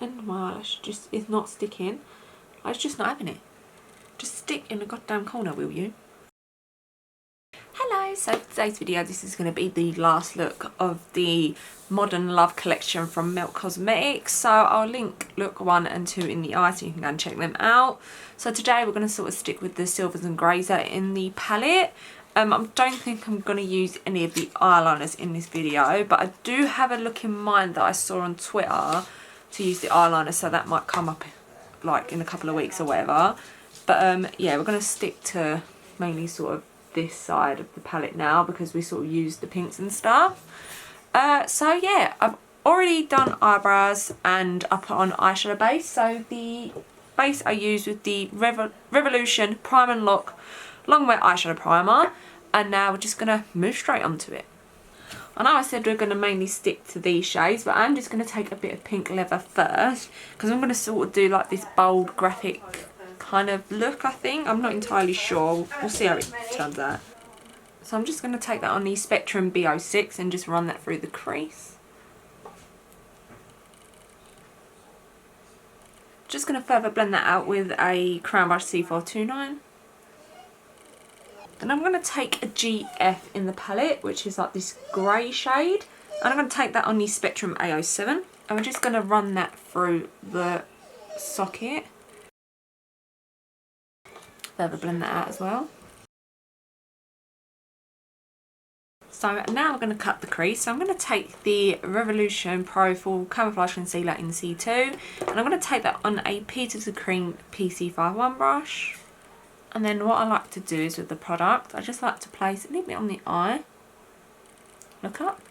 end of my eyelash just is not sticking. I was just not having it. Just stick in the goddamn corner, will you? Hello, so for today's video this is going to be the last look of the Modern Love collection from Milk Cosmetics. So I'll link look 1 and 2 in the eye so you can go and check them out. So today we're going to sort of stick with the silvers and greys that are in the palette. I don't think I'm going to use any of the eyeliners in this video, but I do have a look in mind that I saw on Twitter to use the eyeliner, so that might come up like in a couple of weeks or whatever. But yeah, we're going to stick to mainly sort of this side of the palette now because we sort of used the pinks and stuff. So yeah, I've already done eyebrows and I put on eyeshadow base. So the base I used with the Revoultion Prime and Lock Longwear eyeshadow primer, and now we're just going to move straight onto it. I know I said we're going to mainly stick to these shades, but I'm just going to take a bit of pink leather first because I'm going to sort of do like this bold graphic kind of look, I think. I'm not entirely sure. We'll see how it turns out. So I'm just going to take that on the Spectrum B06 and just run that through the crease. Just going to further blend that out with a Crown Brush C429. Then I'm going to take a GF in the palette, which is like this grey shade. And I'm going to take that on the Spectrum A07. And we're just going to run that through the socket. Further blend that out as well. So now we're going to cut the crease. So I'm going to take the Revoultion Pro Full Camouflage Concealer in C2. And I'm going to take that on a Peaches and Cream PC51 brush. And then what I like to do is with the product, I just like to place a little bit on the eye. Look up.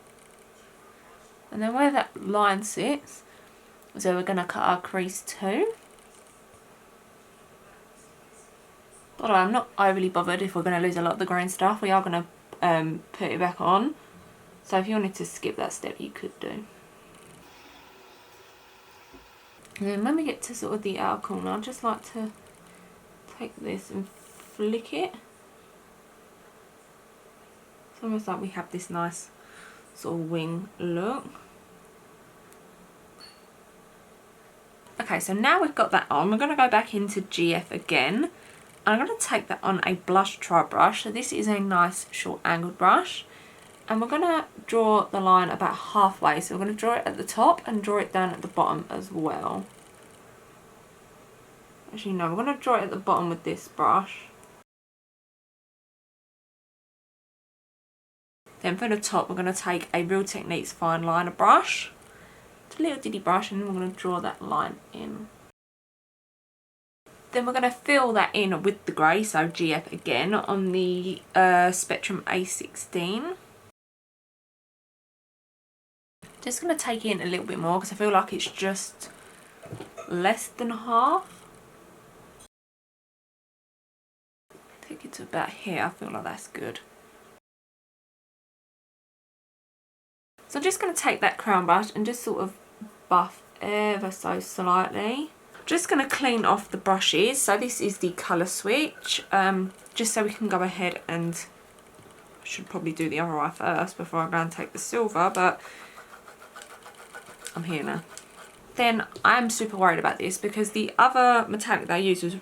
And then where that line sits is where we're going to cut our crease too. Although I'm not overly bothered if we're going to lose a lot of the green stuff. We are going to put it back on. So if you wanted to skip that step, you could do. And then when we get to sort of the outer corner, I just like to take this and flick it. It's almost like we have this nice sort of wing look. Okay, so now we've got that on, we're going to go back into GF again. I'm going to take that on a blush tri brush. So this is a nice short angled brush. And we're going to draw the line about halfway. So we're going to draw it at the top and draw it down at the bottom as well. Actually no, we're going to draw it at the bottom with this brush. Then for the top we're going to take a Real Techniques fine liner brush. It's a little diddy brush, and then we're going to draw that line in. Then we're going to fill that in with the grey, so GF again, on the Spectrum A16. Just going to take in a little bit more because I feel like it's just less than half. Take it to about here, I feel like that's good. So I'm just going to take that crown brush and just sort of buff ever so slightly. Just going to clean off the brushes. So this is the colour switch, just so we can go ahead and, I should probably do the other eye first before I go and take the silver, but I'm here now. Then I'm super worried about this because the other metallic that I used,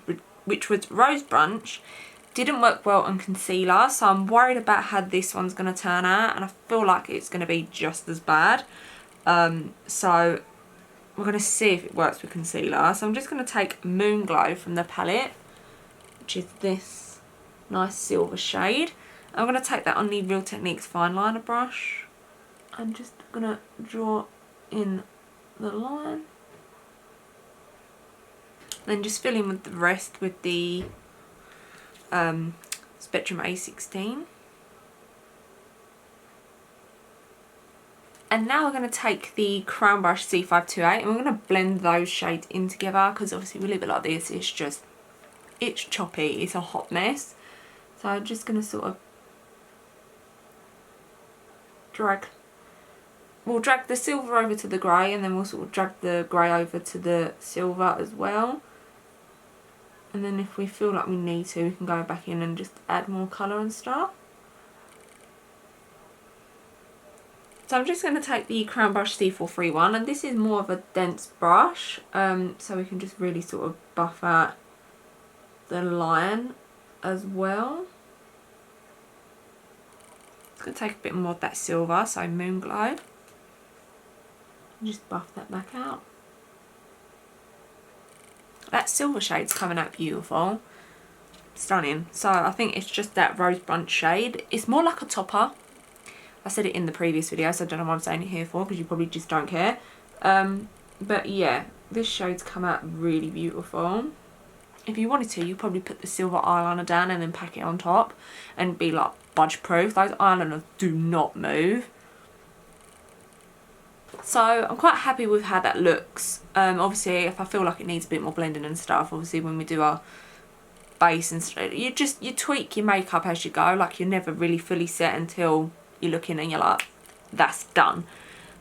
which was Rose Brunch, didn't work well on concealer, so I'm worried about how this one's going to turn out, and I feel like it's going to be just as bad. So we're going to see if it works with concealer. So I'm just going to take Moonglow from the palette, which is this nice silver shade. I'm going to take that on the Real Techniques fine liner brush. I'm just going to draw in the line. Then just fill in with the rest with the Spectrum A16. And now we're going to take the Crown Brush C528 and we're going to blend those shades in together because obviously we leave it like this, it's choppy, it's a hot mess. So I'm just going to sort of we'll drag the silver over to the grey, and then we'll sort of drag the grey over to the silver as well. And then if we feel like we need to, we can go back in and just add more colour and stuff. So I'm just going to take the Crown Brush C431, and this is more of a dense brush, so we can just really sort of buff out the line as well. It's going to take a bit more of that silver, so Moonglow. And just buff that back out. That silver shade's coming out beautiful. Stunning. So I think it's just that Rose Bunch shade. It's more like a topper. I said it in the previous video, so I don't know what I'm saying it here for, because you probably just don't care. But yeah, this shade's come out really beautiful. If you wanted to, you'd probably put the silver eyeliner down and then pack it on top and be like budge proof. Those eyeliners do not move. So I'm quite happy with how that looks. Obviously, if I feel like it needs a bit more blending and stuff, obviously when we do our base and stuff, you tweak your makeup as you go. Like, you're never really fully set until you're looking and you're like, that's done.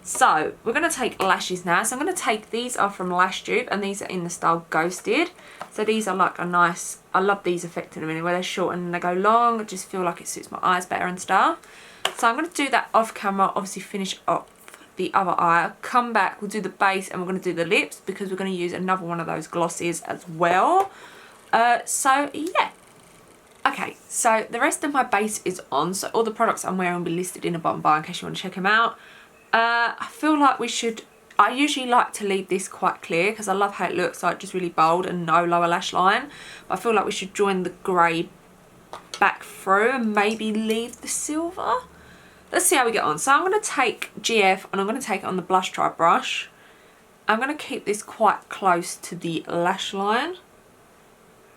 So we're going to take lashes now. So I'm going to take, these are from Lash Dupe, and these are in the style Ghosted. So these are like a nice, I love these effect in a minute, where they're short and they go long. I just feel like it suits my eyes better and stuff. So I'm going to do that off camera, obviously finish off the other eye, come back, we'll do the base, and we're going to do the lips, because we're going to use another one of those glosses as well. So yeah. Okay, so the rest of my base is on, so all the products I'm wearing will be listed in the bottom bar in case you want to check them out. I feel like we should, I usually like to leave this quite clear because I love how it looks, like just really bold and no lower lash line. But I feel like we should join the grey back through and maybe leave the silver. Let's see how we get on. So I'm going to take GF and I'm going to take it on the blush dry brush. I'm going to keep this quite close to the lash line.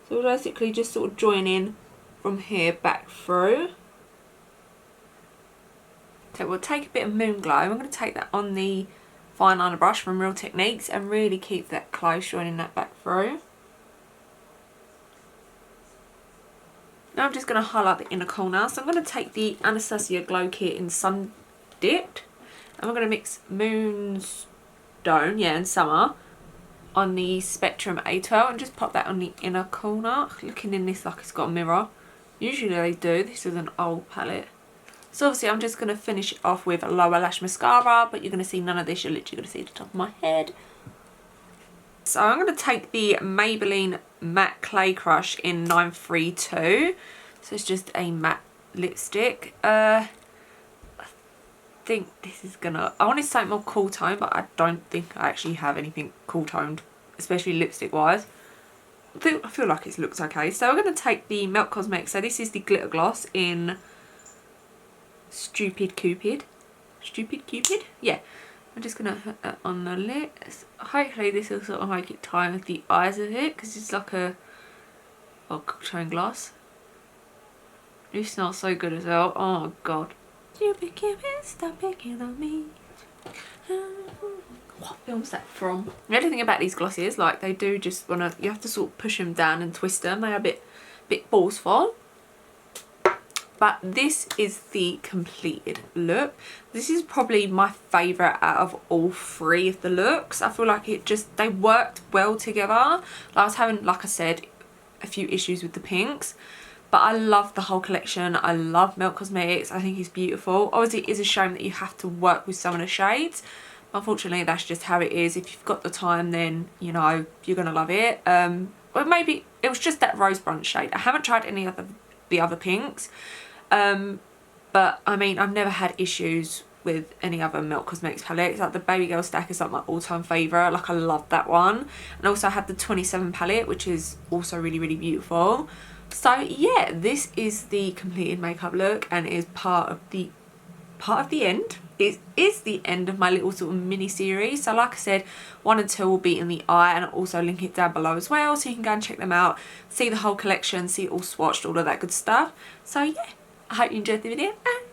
So we'll basically just sort of join in from here back through. So we'll take a bit of Moonglow. I'm going to take that on the fine liner brush from Real Techniques and really keep that close, joining that back through. Now I'm just going to highlight the inner corner. So I'm going to take the Anastasia Glow Kit in Sun Dipped, and we're going to mix Moonstone, yeah, and Summer on the Spectrum A12 and just pop that on the inner corner. Looking in this like it's got a mirror. Usually they do. This is an old palette. So obviously I'm just going to finish it off with a lower lash mascara, but you're going to see none of this. You're literally going to see the top of my head. So I'm going to take the Maybelline Matte Clay Crush in 932. So it's just a matte lipstick. I think this is going to, I want to say more cool tone, but I don't think I actually have anything cool toned, especially lipstick wise. I feel like it looks okay. So we're going to take the Milk Cosmetics. So this is the glitter gloss in Stupid Cupid. Stupid Cupid? Yeah. I'm just going to put that on the lips. Hopefully this will sort of make it tie with the eyes of it, because it's like a tone gloss. It smells so good as well. Oh my god. Stupid Cupid, stop picking on me. What film's that from? The only thing about these glosses, like, they do just want to, you have to sort of push them down and twist them. They are a bit forceful. But this is the completed look. This is probably my favourite out of all three of the looks. I feel like it just, they worked well together. I was having, like I said, a few issues with the Pinx, but I love the whole collection. I love Milk Cosmetics. I think it's beautiful. Obviously it is a shame that you have to work with some of the shades. Unfortunately, that's just how it is. If you've got the time, then, you know, you're going to love it. Well, maybe it was just that Rose Brunch shade. I haven't tried any of the other Pinx. But, I mean, I've never had issues with any other Milk Cosmetics palettes. Like, the Baby Girl Stack is like my all-time favourite. Like, I love that one. And also I had the 27 palette, which is also really, really beautiful. So, yeah, this is the completed makeup look, and it is part of the end. It is the end of my little sort of mini series. So like I said, 1 and 2 will be in the eye, and I'll also link it down below as well, so you can go and check them out, see the whole collection, see it all swatched, all of that good stuff. So yeah, I hope you enjoyed the video, and